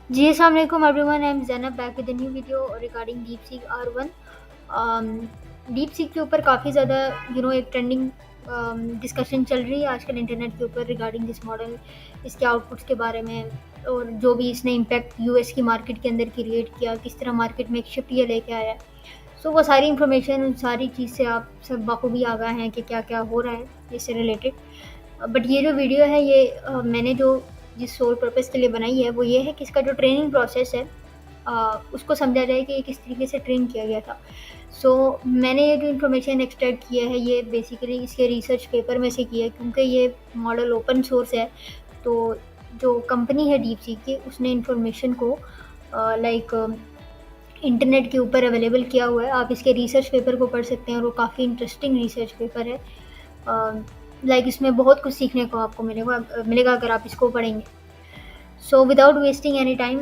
जी, अस्सलाम वालेकुम everyone, I am Zainab back with a new video regarding DeepSeek R1। DeepSeek के ऊपर काफ़ी ज़्यादा एक ट्रेंडिंग डिस्कशन चल रही है आजकल इंटरनेट के ऊपर रिगार्डिंग दिस मॉडल, इसके आउटपुट्स के बारे में और जो भी इसने इम्पैक्ट यूएस की मार्केट के अंदर क्रिएट किया, किस तरह मार्केट में एक शिफ्ट ये लेके आया। सो वो सारी इन्फॉर्मेशन, उन सारी चीज़ से आप सब बखूबी आगाह हैं कि क्या-क्या हो रहा है इससे रिलेटेड। बट ये जो वीडियो है ये मैंने जो जिस सोल पर्पस के लिए बनाई है वो ये है कि इसका जो ट्रेनिंग प्रोसेस है उसको समझा जाए कि ये किस तरीके से ट्रेन किया गया था। मैंने ये जो इन्फॉर्मेशन एक्सट्रैक्ट किया है ये बेसिकली इसके रिसर्च पेपर में से किया है, क्योंकि ये मॉडल ओपन सोर्स है। तो जो कंपनी है डीपसीक की, उसने इन्फॉर्मेशन को लाइक इंटरनेट के ऊपर अवेलेबल किया हुआ है। आप इसके रिसर्च पेपर को पढ़ सकते हैं और वो काफ़ी इंटरेस्टिंग रिसर्च पेपर है। लाइक इसमें बहुत कुछ सीखने को आपको मिलेगा अगर आप इसको पढ़ेंगे। So without wasting any time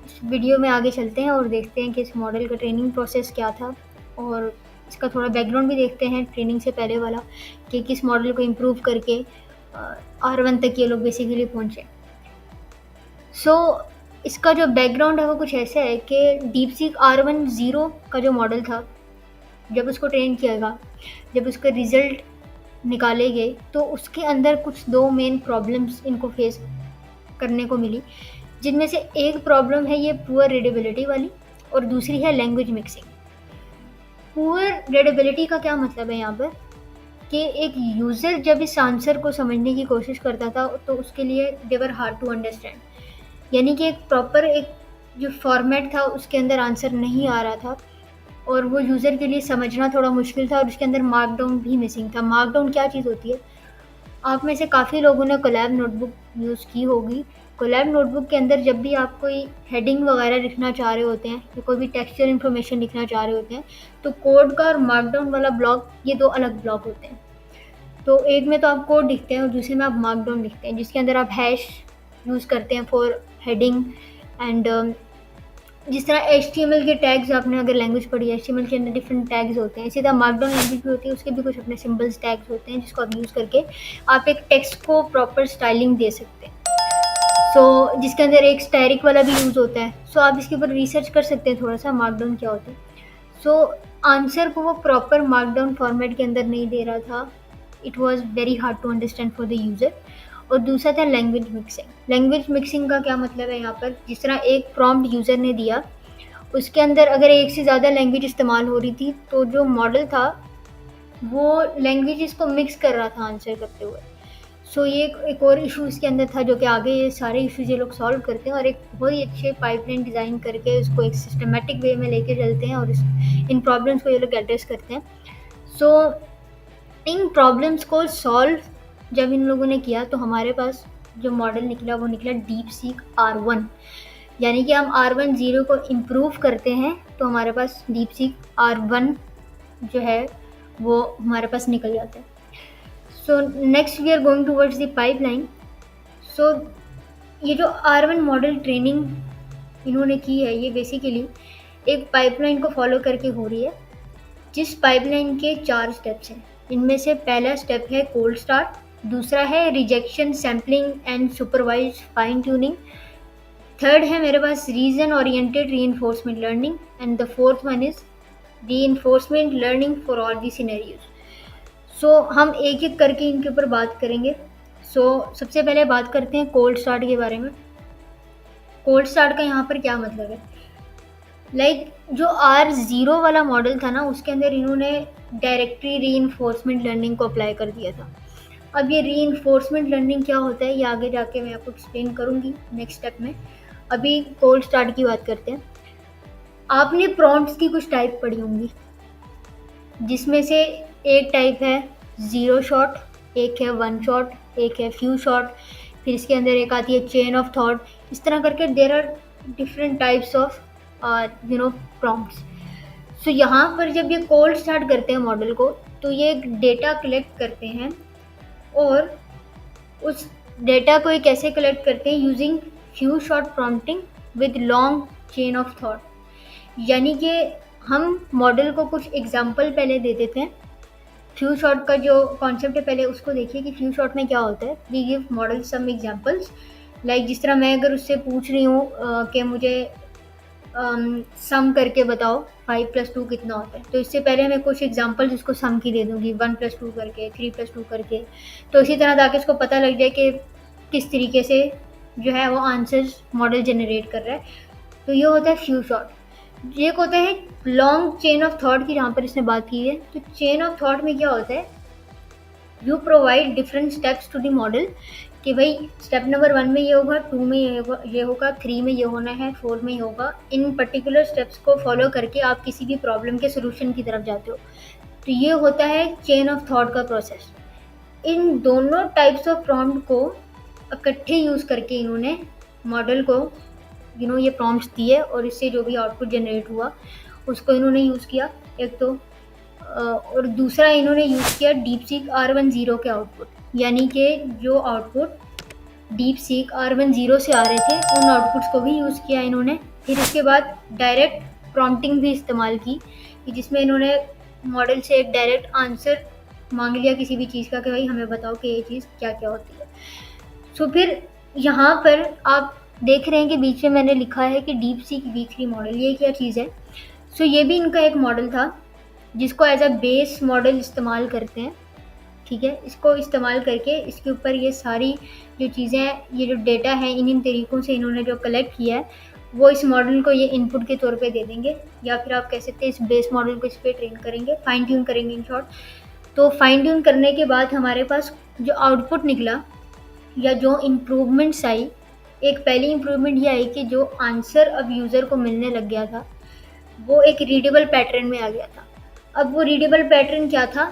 इस वीडियो में आगे चलते हैं और देखते हैं कि इस मॉडल का ट्रेनिंग प्रोसेस क्या था, और इसका थोड़ा बैकग्राउंड भी देखते हैं ट्रेनिंग से पहले वाला, कि किस मॉडल को इम्प्रूव करके R1 तक ये लोग बेसिकली पहुँचे। इसका जो बैकग्राउंड है वो कुछ ऐसा है कि डीपसीक R1 ज़ीरो का जो मॉडल था, जब उसको ट्रेन किया गया, जब उसका रिज़ल्ट निकाले गए, तो उसके अंदर कुछ 2 मेन प्रॉब्लम्स इनको फेस करने को मिली, जिनमें से एक प्रॉब्लम है ये पुअर रीडेबिलिटी वाली और दूसरी है लैंग्वेज मिक्सिंग। पुअर रीडेबिलिटी का क्या मतलब है यहाँ पर, कि एक यूज़र जब इस आंसर को समझने की कोशिश करता था तो उसके लिए दे वर हार्ड टू अंडरस्टैंड, यानी कि एक प्रॉपर एक जो फॉर्मेट था उसके अंदर आंसर नहीं आ रहा था और वो यूज़र के लिए समझना थोड़ा मुश्किल था, और उसके अंदर मार्कडाउन भी मिसिंग था। मार्कडाउन क्या चीज़ होती है? आप में से काफ़ी लोगों ने कोलैब नोटबुक यूज़ की होगी। कोलैब नोटबुक के अंदर जब भी आप कोई हेडिंग वगैरह लिखना चाह रहे होते हैं या कोई भी टेक्सचर इन्फॉर्मेशन लिखना चाह रहे होते हैं, तो कोड का और मार्कडाउन वाला ब्लॉक, ये 2 अलग ब्लॉक होते हैं। तो एक में तो आप कोड लिखते हैं और दूसरे में आप मार्कडाउन लिखते हैं, जिसके अंदर आप हैश यूज़ करते हैं फॉर हेडिंग एंड जिस तरह HTML के टैग्स, आपने अगर लैंग्वेज पढ़ी है, HTML के अंदर डिफरेंट टैग्स होते हैं, इसी तरह मार्कडाउन लैंग्वेज भी होती है, उसके भी कुछ अपने सिंबल्स टैग्स होते हैं जिसको आप यूज़ करके आप एक टेक्स्ट को प्रॉपर स्टाइलिंग दे सकते हैं। जिसके अंदर एक स्टैटिक वाला भी यूज़ होता है। आप इसके ऊपर रिसर्च कर सकते हैं थोड़ा सा, मार्कडाउन क्या होता है। आंसर को वो प्रॉपर मार्कडाउन फॉर्मेट के अंदर नहीं दे रहा था। It was very hard to understand for the user. और दूसरा था लैंग्वेज मिक्सिंग। लैंग्वेज मिक्सिंग का क्या मतलब है यहाँ पर, जिस तरह एक प्रॉम्प्ट यूज़र ने दिया, उसके अंदर अगर एक से ज़्यादा लैंग्वेज इस्तेमाल हो रही थी, तो जो मॉडल था वो लैंग्वेजेस को मिक्स कर रहा था आंसर करते हुए। ये एक और इशू इसके अंदर था, जो कि आगे ये सारे इश्यूज ये लोग सॉल्व करते हैं और एक बहुत ही अच्छे पाइपलाइन डिज़ाइन करके उसको एक सिस्टमेटिक वे में लेके चलते हैं और इन प्रॉब्लम्स को ये लोग एड्रेस करते हैं। इन प्रॉब्लम्स को सॉल्व जब इन लोगों ने किया, तो हमारे पास जो मॉडल निकला वो निकला डीपसीक R1। यानी कि हम R1 ज़ीरो को इम्प्रूव करते हैं तो हमारे पास डीपसीक R1 जो है वो हमारे पास निकल जाता है। Next we are going towards the pipeline. ये जो R1 मॉडल ट्रेनिंग इन्होंने की है, ये बेसिकली एक पाइपलाइन को फॉलो करके हो रही है, जिस पाइपलाइन के 4 स्टेप्स हैं। इनमें से पहला स्टेप है कोल्ड स्टार्ट, दूसरा है rejection, sampling and supervised fine tuning, third है मेरे पास region oriented reinforcement learning, and the fourth one is reinforcement learning for all the scenarios. हम एक एक करके इनके ऊपर बात करेंगे। सबसे पहले बात करते हैं कोल्ड स्टार्ट के बारे में। कोल्ड स्टार्ट का यहाँ पर क्या मतलब है, जो R0 वाला मॉडल था ना, उसके अंदर इन्होंने डायरेक्टरी रीइंफोर्समेंट लर्निंग को अप्लाई कर दिया था। अब ये रीइंफोर्समेंट लर्निंग क्या होता है, ये आगे जाके मैं आपको एक्सप्लेन करूँगी नेक्स्ट स्टेप में। अभी कोल्ड स्टार्ट की बात करते हैं। आपने प्रॉम्प्ट्स की कुछ टाइप पढ़ी होंगी, जिसमें से एक टाइप है 0 शॉट, एक है 1 शॉट, एक है फ्यू शॉट, फिर इसके अंदर एक आती है चेन ऑफ थॉट। इस तरह करके there are different types of prompts. यहाँ पर जब ये कोल्ड स्टार्ट करते हैं मॉडल को, तो ये एक डेटा कलेक्ट करते हैं और उस डेटा को ये कैसे कलेक्ट करते हैं, using few shot prompting with long chain of thought. यानी कि हम मॉडल को कुछ एग्जाम्पल पहले दे देते हैं। फ्यू शॉट का जो कॉन्सेप्ट है पहले उसको देखिए कि फ्यू शॉट में क्या होता है। We give model some examples like जिस तरह मैं अगर उससे पूछ रही हूँ कि मुझे सम करके बताओ 5 + 2 कितना होता है, तो इससे पहले मैं कुछ एग्जांपल्स उसको सम की दे दूँगी, 1 + 2 करके, 3 + 2 करके। तो इसी तरह ताकि उसको पता लग जाए कि किस तरीके से जो है वो आंसर्स मॉडल जनरेट कर रहा है। तो ये होता है फ्यू शॉट। एक होता है लॉन्ग चेन ऑफ थॉट की, जहाँ पर इसने बात की है। तो चेन ऑफ थॉट में क्या होता है, you provide different steps to the model कि भाई स्टेप नंबर 1 में ये होगा, 2 में ये होगा, 3 में ये होना है, 4 में ये होगा। इन पर्टिकुलर स्टेप्स को फॉलो करके आप किसी भी प्रॉब्लम के सोल्यूशन की तरफ जाते हो। तो ये होता है चेन ऑफ थॉट का प्रोसेस। इन दोनों टाइप्स ऑफ प्रॉम्प्ट को इकट्ठे यूज़ करके इन्होंने मॉडल को ये प्रॉम्प्ट्स दिए और इससे जो भी आउटपुट जनरेट हुआ उसको इन्होंने यूज़ किया एक तो। और दूसरा इन्होंने यूज़ किया DeepSeek R10 के आउटपुट, यानी कि जो आउटपुट DeepSeek R10 से आ रहे थे उन आउटपुट्स को भी यूज़ किया इन्होंने। फिर इसके बाद डायरेक्ट प्रॉम्प्टिंग भी इस्तेमाल की, कि जिसमें इन्होंने मॉडल से एक डायरेक्ट आंसर मांग लिया किसी भी चीज़ का कि भाई हमें बताओ कि ये चीज़ क्या क्या होती है। सो फिर यहाँ पर आप देख रहे हैं कि बीच में मैंने लिखा है कि DeepSeek V3 मॉडल, ये क्या चीज़ है। सो ये भी इनका एक मॉडल था जिसको एज अ बेस मॉडल इस्तेमाल करते हैं, ठीक है। इसको इस्तेमाल करके इसके ऊपर ये सारी जो चीज़ें हैं, ये जो डेटा है, इन तरीक़ों से इन्होंने जो कलेक्ट किया है वो इस मॉडल को ये इनपुट के तौर पे दे देंगे, या फिर आप कह सकते हैं इस बेस मॉडल को इस पर ट्रेन करेंगे, फाइन ट्यून करेंगे इन शॉर्ट। तो फाइन ट्यून करने के बाद हमारे पास जो आउटपुट निकला या जो इम्प्रूवमेंट्स आई, एक पहली इम्प्रूवमेंट ये आई कि जो आंसर अब यूज़र को मिलने लग गया था वो एक रीडेबल पैटर्न में आ गया था। अब वो रीडेबल पैटर्न क्या था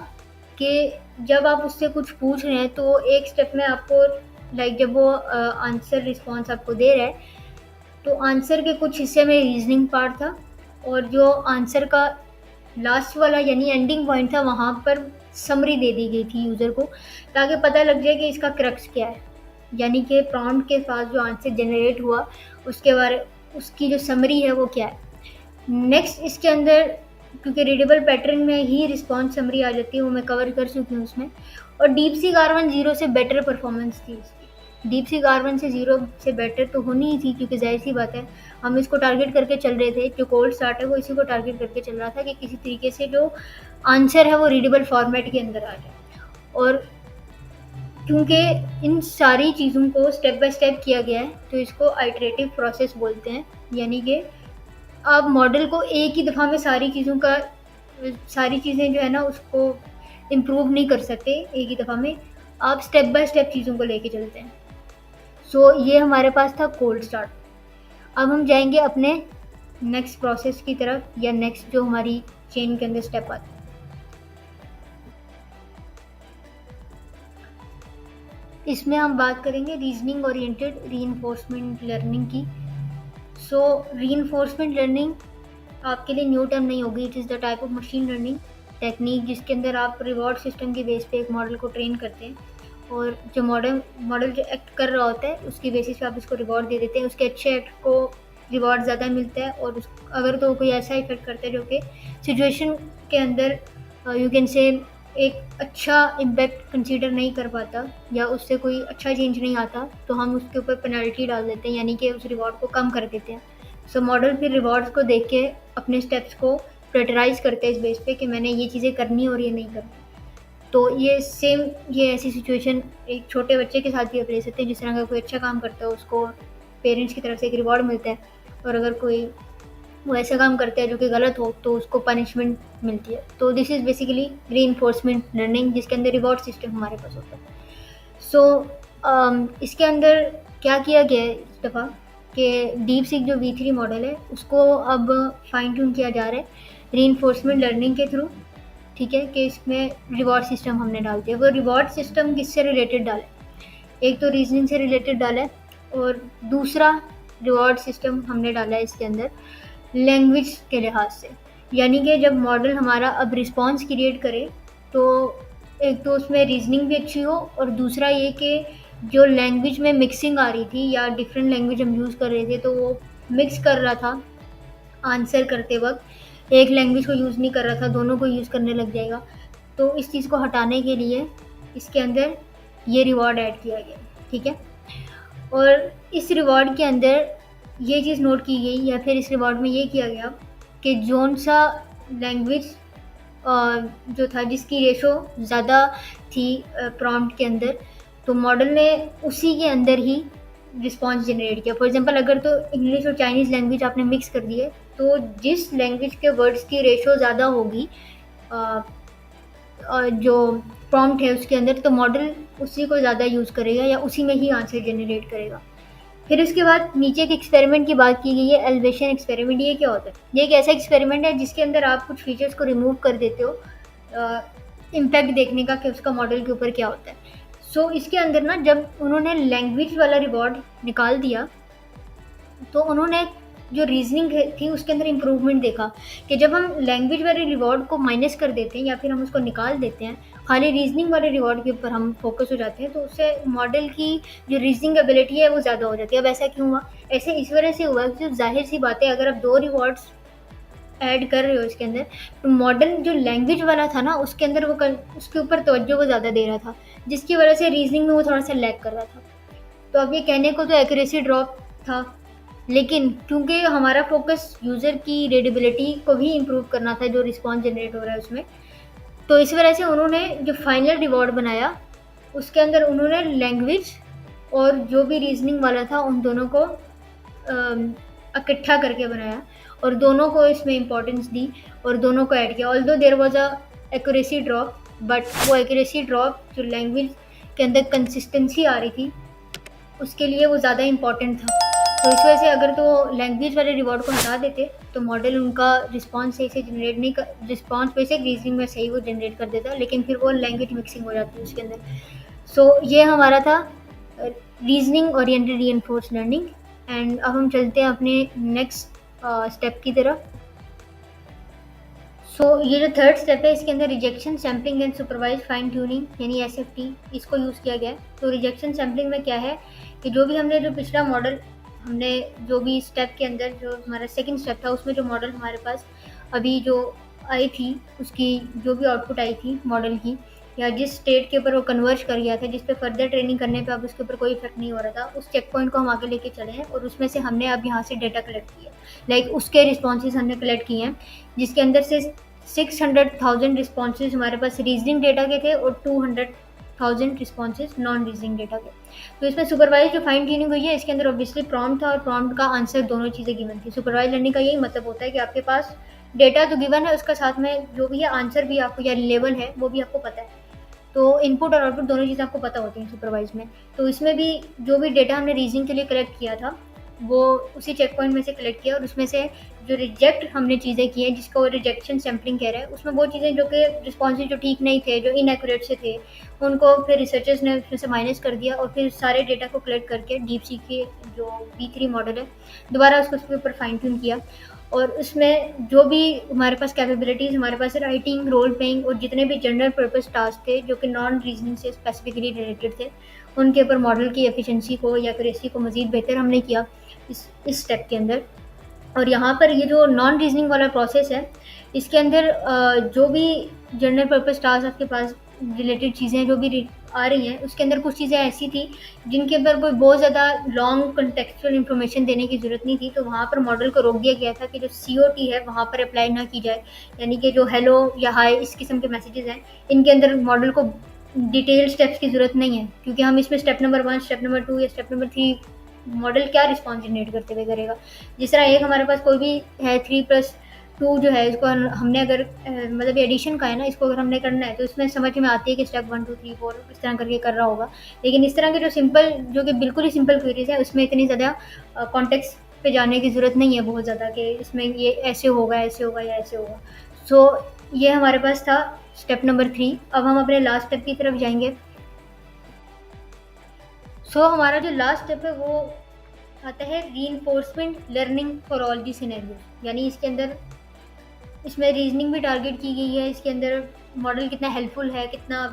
कि जब आप उससे कुछ पूछ रहे हैं तो एक स्टेप में आपको लाइक जब वो आंसर रिस्पॉन्स आपको दे रहा है तो आंसर के कुछ हिस्से में रीजनिंग पार्ट था, और जो आंसर का लास्ट वाला यानी एंडिंग पॉइंट था वहाँ पर समरी दे दी गई थी यूज़र को, ताकि पता लग जाए कि इसका क्रक्स क्या है, यानी कि प्रॉम्प्ट के साथ जो आंसर जनरेट हुआ उसके बारे उसकी जो समरी है वो क्या है। नेक्स्ट इसके अंदर क्योंकि रीडेबल पैटर्न में ही रिस्पॉन्स समरी आ जाती है, वो मैं कवर कर चुकी हूँ उसमें। और DeepSeek R10 से बेटर परफॉर्मेंस थी इसकी। DeepSeek R10 से बेटर तो होनी ही थी, क्योंकि जाहिर सी बात है हम इसको टारगेट करके चल रहे थे। जो कोल्ड स्टार्ट है वो इसी को टारगेट करके चल रहा था कि किसी तरीके से जो आंसर है वो रीडेबल फॉर्मेट के अंदर आ जाए। और क्योंकि इन सारी चीज़ों को स्टेप बाय स्टेप किया गया है तो इसको आइटरेटिव प्रोसेस बोलते हैं, यानी कि आप मॉडल को एक ही दफ़ा में सारी चीज़ें जो है ना उसको इम्प्रूव नहीं कर सकते एक ही दफ़ा में, आप स्टेप बाय स्टेप चीज़ों को लेके चलते हैं। सो ये हमारे पास था कोल्ड स्टार्ट। अब हम जाएंगे अपने नेक्स्ट प्रोसेस की तरफ, या नेक्स्ट जो हमारी चेन के अंदर स्टेप आता है। इसमें हम बात करेंगे रीजनिंग ओरिएंटेड रीइंफोर्समेंट लर्निंग की। सो रीइंफोर्समेंट लर्निंग आपके लिए न्यू टर्म नहीं होगी। It is the type of machine learning technique जिसके अंदर आप रिवॉर्ड सिस्टम के बेस पे एक मॉडल को ट्रेन करते हैं, और जो मॉडल जो एक्ट कर रहा होता है उसकी बेसिस पे आप उसको रिवॉर्ड दे देते हैं। उसके अच्छे एक्ट को रिवॉर्ड ज़्यादा मिलता है, और अगर तो कोई ऐसा इफेक्ट करता है जो कि सिचुएशन के अंदर यू कैन से एक अच्छा इम्पैक्ट कंसीडर नहीं कर पाता या उससे कोई अच्छा चेंज नहीं आता, तो हम उसके ऊपर पेनल्टी डाल देते हैं, यानी कि उस रिवॉर्ड को कम कर देते हैं। सो मॉडल फिर रिवॉर्ड्स को देख के अपने स्टेप्स को प्रायोरिटाइज करते हैं इस बेस पे कि मैंने ये चीज़ें करनी और ये नहीं करनी। तो ये ऐसी सिचुएशन एक छोटे बच्चे के साथ भी आप ले सकते हैं, जिस तरह का कोई अच्छा काम करता है उसको पेरेंट्स की तरफ से एक रिवॉर्ड मिलता है, और अगर कोई वो ऐसा काम करता है जो कि गलत हो तो उसको पनिशमेंट मिलती है। तो this is basically reinforcement learning जिसके अंदर रिवॉर्ड सिस्टम हमारे पास होता है। सो इसके अंदर क्या किया गया है इस दफ़ा कि DeepSeek जो V3 मॉडल है उसको अब फाइन ट्यून किया जा रहा है रीइंफोर्समेंट लर्निंग के थ्रू, ठीक है। कि इसमें रिवॉर्ड सिस्टम हमने डाल दिया। वो रिवॉर्ड सिस्टम किससे रिलेटेड डाला है, एक तो रीजनिंग से रिलेटेड डाला है, और दूसरा रिवॉर्ड सिस्टम हमने डाला है इसके अंदर लैंग्वेज के लिहाज से, यानी कि जब मॉडल हमारा अब रिस्पॉन्स क्रिएट करे तो एक तो उसमें रीजनिंग भी अच्छी हो, और दूसरा ये कि जो लैंग्वेज में मिक्सिंग आ रही थी या डिफरेंट लैंग्वेज हम यूज़ कर रहे थे तो वो मिक्स कर रहा था आंसर करते वक्त, एक लैंग्वेज को यूज़ नहीं कर रहा था, दोनों को यूज़ करने लग जाएगा। तो इस चीज़ को हटाने के लिए इसके अंदर ये रिवॉर्ड ऐड किया गया, ठीक है। और इस रिवॉर्ड के अंदर ये चीज़ नोट की गई, या फिर इस रिवॉर्ड में ये किया गया कि जोन सा लैंग्वेज जो था जिसकी रेशो ज़्यादा थी प्रॉम्प्ट के अंदर, तो मॉडल ने उसी के अंदर ही रिस्पॉन्स जनरेट किया। फॉर एग्जांपल अगर तो इंग्लिश और चाइनीज़ लैंग्वेज आपने मिक्स कर दिए, तो जिस लैंग्वेज के वर्ड्स की रेशो ज़्यादा होगी जो प्रॉम्प्ट है उसके अंदर, तो मॉडल उसी को ज़्यादा यूज़ करेगा या उसी में ही आंसर जनरेट करेगा। फिर उसके बाद नीचे एक एक्सपेरिमेंट की बात की गई है, एलिवेशन एक्सपेरिमेंट। ये क्या होता है? ये एक ऐसा एक्सपेरिमेंट है जिसके अंदर आप कुछ फीचर्स को रिमूव कर देते हो इम्पैक्ट देखने का कि उसका मॉडल के ऊपर क्या होता है। सो इसके अंदर ना जब उन्होंने लैंग्वेज वाला रिवॉर्ड निकाल दिया, तो उन्होंने जो रीजनिंग थी उसके अंदर इम्प्रूवमेंट देखा कि जब हम लैंग्वेज वाले रिवॉर्ड को माइनस कर देते हैं या फिर हम उसको निकाल देते हैं, खाली रीजनिंग वाले रिवॉर्ड के ऊपर हम फोकस हो जाते हैं, तो उससे मॉडल की जो रीजनिंग एबिलिटी है वो ज़्यादा हो जाती है। अब ऐसा क्यों हुआ? ऐसे इस वजह से हुआ कि जाहिर सी बात है, अगर आप 2 रिवॉर्ड्स ऐड कर रहे हो इसके अंदर, तो मॉडल जो लैंग्वेज वाला था ना उसके अंदर उसके ऊपर तवज्जो वो ज़्यादा दे रहा था, जिसकी वजह से रीजनिंग में वो थोड़ा सा लैग कर रहा था। तो अब ये कहने को तो एक्यूरेसी ड्रॉप था, लेकिन क्योंकि हमारा फोकस यूज़र की रीडेबिलिटी को भी इम्प्रूव करना था जो रिस्पॉन्स जनरेट हो रहा है उसमें, तो इस वजह से उन्होंने जो फाइनल रिवॉर्ड बनाया उसके अंदर उन्होंने लैंग्वेज और जो भी रीजनिंग वाला था उन दोनों को इकट्ठा करके बनाया और दोनों को इसमें इम्पोर्टेंस दी और दोनों को ऐड किया। Although there was a accuracy drop, but वो एक्यूरेसी ड्रॉप जो लैंग्वेज के अंदर कंसिस्टेंसी आ रही थी उसके लिए वो ज़्यादा इम्पॉर्टेंट था। तो इस वजह से अगर तो लैंग्वेज वाले रिवॉर्ड को हटा देते तो मॉडल उनका रिस्पॉन्स सही से जनरेट नहीं कर, रिस्पॉन्स बेसिक रीजनिंग में सही वो जनरेट कर देता, लेकिन फिर वो लैंग्वेज मिक्सिंग हो जाती है उसके अंदर। सो ये हमारा था reasoning oriented reinforced learning. And अब हम चलते हैं अपने नेक्स्ट स्टेप की तरफ। सो ये जो थर्ड स्टेप है इसके अंदर rejection sampling and supervise fine tuning यानी एसएफटी इसको यूज़ किया गया है। तो रिजेक्शन सैम्पलिंग में क्या है कि जो पिछला मॉडल हमने जो भी स्टेप के अंदर जो हमारा सेकंड स्टेप था उसमें जो मॉडल हमारे पास अभी जो आई थी उसकी जो भी आउटपुट आई थी मॉडल की, या जिस स्टेट के ऊपर वो कन्वर्ज कर गया था जिस पे फर्दर ट्रेनिंग करने पे अब उसके ऊपर कोई इफेक्ट नहीं हो रहा था, उस चेक पॉइंट को हम आगे लेके चले हैं और उसमें से हमने अब यहाँ से डेटा कलेक्ट किया, लाइक उसके रिस्पॉन्सेज हमने कलेक्ट किए हैं जिसके अंदर से 600,000 रिस्पॉन्सेज हमारे पास रीजनिंग डेटा के थे और 200,000 रिस्पॉन्सेज नॉन रीजनिंग डेटा के। तो इसमें सुपरवाइज जो फाइन ट्यूनिंग हुई है इसके अंदर ऑब्वियसली प्रॉम्प्ट था और प्रॉम्प्ट का आंसर दोनों चीज़ें गिवन थी। सुपरवाइज लर्निंग का यही मतलब होता है कि आपके पास डेटा तो गिवन है, उसका साथ में जो भी है आंसर भी आपको या लेवल है वो भी आपको पता है। तो इनपुट और आउटपुट दोनों चीज़ें आपको पता होती हैं सुपरवाइज में। तो इसमें भी जो भी डेटा हमने रीजनिंग के लिए कलेक्ट किया था वो उसी चेक पॉइंट में से कलेक्ट किया और उसमें से जो रिजेक्ट हमने चीज़ें की हैं जिसको रिजेक्शन सैम्पलिंग कह रहे हैं, उसमें वो चीज़ें जो कि रिस्पॉन्सेज जो ठीक नहीं थे, जो इनएक्यूरेट से थे, उनको फिर रिसर्चर्स ने उसमें से माइनस कर दिया और फिर सारे डेटा को कलेक्ट करके डीपसीक के जो V3 मॉडल है दोबारा उसके ऊपर फाइन ट्यून किया और उसमें जो भी हमारे पास कैपेबिलिटीज़, हमारे पास राइटिंग, रोल प्लेइंग और जितने भी जनरल पर्पस टास्क थे जो कि नॉन रीजनिंग से स्पेसिफिकली रिलेटेड थे, उनके ऊपर मॉडल की एफिशिएंसी को या एक्यूरेसी को मज़ीद बेहतर हमने किया इस स्टेप के अंदर। और यहाँ पर ये जो नॉन रीजनिंग वाला प्रोसेस है इसके अंदर जो भी जनरल पर्पस टास्क आपके पास रिलेटेड चीज़ें जो भी आ रही हैं उसके अंदर कुछ चीज़ें ऐसी थी जिनके ऊपर कोई बहुत ज़्यादा लॉन्ग कंटेक्चुअल इन्फॉर्मेशन देने की ज़रूरत नहीं थी, तो वहाँ पर मॉडल को रोक दिया गया था कि जो COT है वहाँ पर अप्लाई ना की जाए, यानी कि जो हेलो या हाय इस किस्म के मैसेजेस हैं इनके अंदर मॉडल को डिटेल स्टेप्स की ज़रूरत नहीं है, क्योंकि हम इसमें स्टेप नंबर 1, स्टेप नंबर 2 या स्टेप नंबर 3 मॉडल क्या रिस्पॉन्स जनरेट करते हुए करेगा। जिस तरह एक हमारे पास कोई भी है 3+2 जो है इसको हमने अगर मतलब एडिशन का है ना, इसको अगर हमने करना है तो इसमें समझ में आती है कि स्टेप 1 2 3 4 इस तरह करके कर रहा होगा, लेकिन इस तरह के जो सिंपल जो कि बिल्कुल ही सिंपल क्वेरीज है उसमें इतनी ज़्यादा कॉन्टेक्स्ट पे जाने की ज़रूरत नहीं है बहुत ज़्यादा कि इसमें ये ऐसे होगा या ऐसे होगा। सो ये हमारे पास था स्टेप नंबर 3। अब हम अपने लास्ट स्टेप की तरफ जाएंगे। सो हमारा जो लास्ट स्टेप है वो आता है reinforcement learning for all the scenarios, यानी इसके अंदर इसमें रीजनिंग भी टारगेट की गई है, इसके अंदर मॉडल कितना हेल्पफुल है, कितना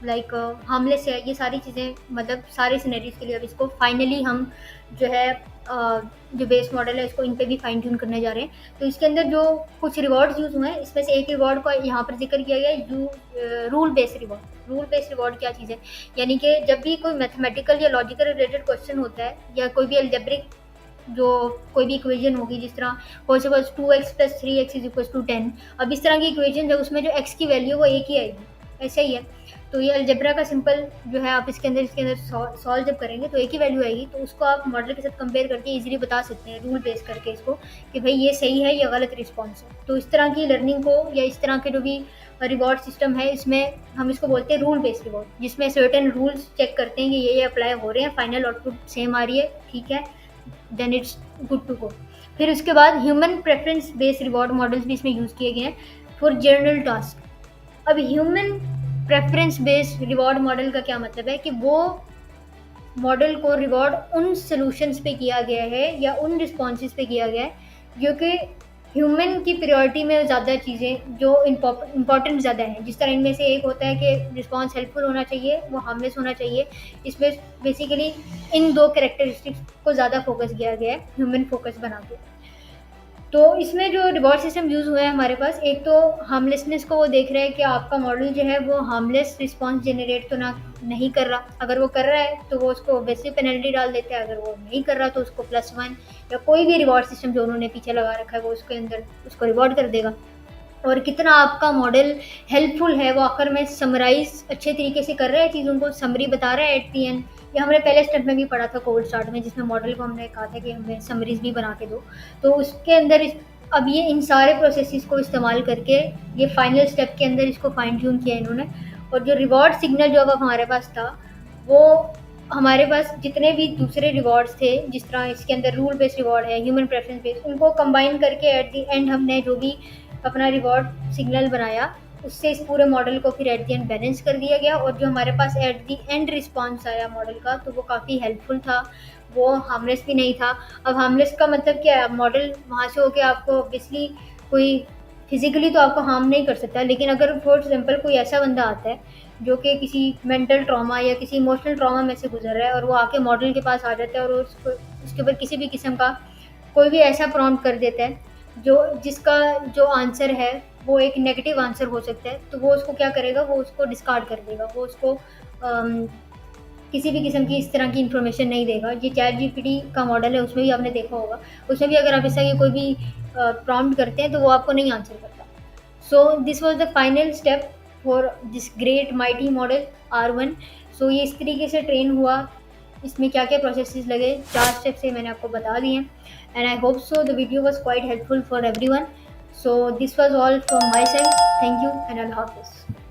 लाइक हार्मलेस है, ये सारी चीज़ें मतलब सारे सिनेरियोज के लिए। अब इसको फाइनली हम जो है जो बेस मॉडल है इसको इन पे भी फाइन ट्यून करने जा रहे हैं। तो इसके अंदर जो कुछ रिवॉर्ड्स यूज़ हुए हैं, इसमें से एक रिवॉर्ड को यहाँ पर जिक्र किया गया है, rule based reward. Rule based reward क्या चीज़ है, यानी कि जब भी कोई मैथमेटिकल या लॉजिकल रिलेटेड क्वेश्चन होता है या कोई भी अलजेब्रिक जो कोई भी इक्वेशन होगी, जिस तरह फॉर सपोज 2x + 3x = 10, अब इस तरह की इक्वेशन है उसमें जो x की वैल्यू वो एक ही आएगी, ऐसा ही है। तो ये अलजेब्रा का सिंपल जो है, आप इसके अंदर सॉल्व जब करेंगे तो एक ही वैल्यू आएगी, तो उसको आप मॉडल के साथ कंपेयर करके इजीली बता सकते हैं रूल बेस करके इसको कि भाई ये सही है या गलत रिस्पॉन्स है। तो इस तरह की लर्निंग को या इस तरह के जो भी रिवॉर्ड सिस्टम है, इसमें हम इसको बोलते हैं रूल बेस्ड रिवॉर्ड, जिसमें सर्टेन रूल्स चेक करते हैं कि ये अप्लाई हो रहे हैं, फाइनल आउटपुट सेम आ रही है, ठीक है, then it's good to go. फिर उसके बाद human preference based reward models भी इसमें यूज़ किए गए हैं फॉर जनरल टास्क। अब human preference based reward model का क्या मतलब है कि वो मॉडल को रिवॉर्ड उन सॉल्यूशंस पे किया गया है या उन रिस्पॉन्सेज पे किया गया है जो कि ह्यूमन की प्रायोरिटी में ज़्यादा चीज़ें जो इम्पॉर्टेंट ज़्यादा हैं। जिस तरह इनमें से एक होता है कि रिस्पॉन्स हेल्पफुल होना चाहिए, वो हार्मलेस होना चाहिए। इसमें बेसिकली इन दो कैरेक्टरिस्टिक्स को ज़्यादा फोकस किया गया है, ह्यूमन फोकस बना के। तो इसमें जो रिवॉर्ड सिस्टम यूज़ हुआ है हमारे पास, एक तो हार्मलेसनेस को वो देख रहा है कि आपका मॉडल जो है वो हार्मलेस रिस्पॉन्स जनरेट तो ना नहीं कर रहा। अगर वो कर रहा है तो वो उसको वैसे पेनल्टी डाल देते हैं, अगर वो नहीं कर रहा तो उसको +1 या कोई भी रिवॉर्ड सिस्टम जो उन्होंने पीछे लगा रखा है वो उसके अंदर उसको रिवॉर्ड कर देगा। और कितना आपका मॉडल हेल्पफुल है वो आखिर में समराइज अच्छे तरीके से कर रहा है, चीज़ों को समरी बता रहा है एट दी एंड। ये हमने पहले स्टेप में भी पढ़ा था कोल्ड स्टार्ट में, जिसमें मॉडल को हमने कहा था कि हमें समरीज भी बना के दो। तो उसके अंदर अब ये इन सारे प्रोसेसेस को इस्तेमाल करके ये फाइनल स्टेप के अंदर इसको फाइन ट्यून किया इन्होंने। और जो रिवॉर्ड सिग्नल जो अब हमारे पास था, वो हमारे पास जितने भी दूसरे रिवॉर्ड्स थे, जिस तरह इसके अंदर रूल बेस्ड रिवॉर्ड है, ह्यूमन प्रेफरेंस बेस्ड, उनको कंबाइन करके एट द एंड हमने जो भी अपना रिवॉर्ड सिग्नल बनाया, उससे इस पूरे मॉडल को फिर एट द एंड बैलेंस कर दिया गया। और जो हमारे पास एट द एंड रिस्पॉन्स आया मॉडल का, तो वो काफ़ी हेल्पफुल था, वो हार्मलेस भी नहीं था। अब हार्मलेस का मतलब क्या है, मॉडल वहाँ से होकर आपको ऑब्वियसली कोई फिजिकली तो आपको हार्म नहीं कर सकता, लेकिन अगर फॉर एग्जाम्पल कोई ऐसा बंदा आता है जो कि किसी मेंटल ट्रॉमा या किसी इमोशनल ट्रॉमा में से गुजर रहा है और वो आके मॉडल के पास आ जाता है और उसको उसके ऊपर किसी भी किस्म का कोई भी ऐसा प्रॉम्प्ट कर देता है जो जिसका जो आंसर है वो एक नेगेटिव आंसर हो सकता है, तो वो उसको क्या करेगा, वो उसको डिस्कार्ड कर देगा, वो उसको किसी भी किस्म की इस तरह की इन्फॉर्मेशन नहीं देगा। ये चैट जीपीटी का मॉडल है, उसमें भी आपने देखा होगा, उसमें भी अगर आप इस तरह की कोई भी प्रॉम्प्ट करते हैं तो वो आपको नहीं आंसर करता। सो this was the final step for this great mighty model R1। सो ये इस तरीके से ट्रेन हुआ, इसमें क्या क्या प्रोसेसेस लगे, 4 स्टेप से मैंने आपको बता दिए हैं। And I hope so the video was quite helpful for everyone. So this was all from my side, thank you and अल्लाह हाफिज़।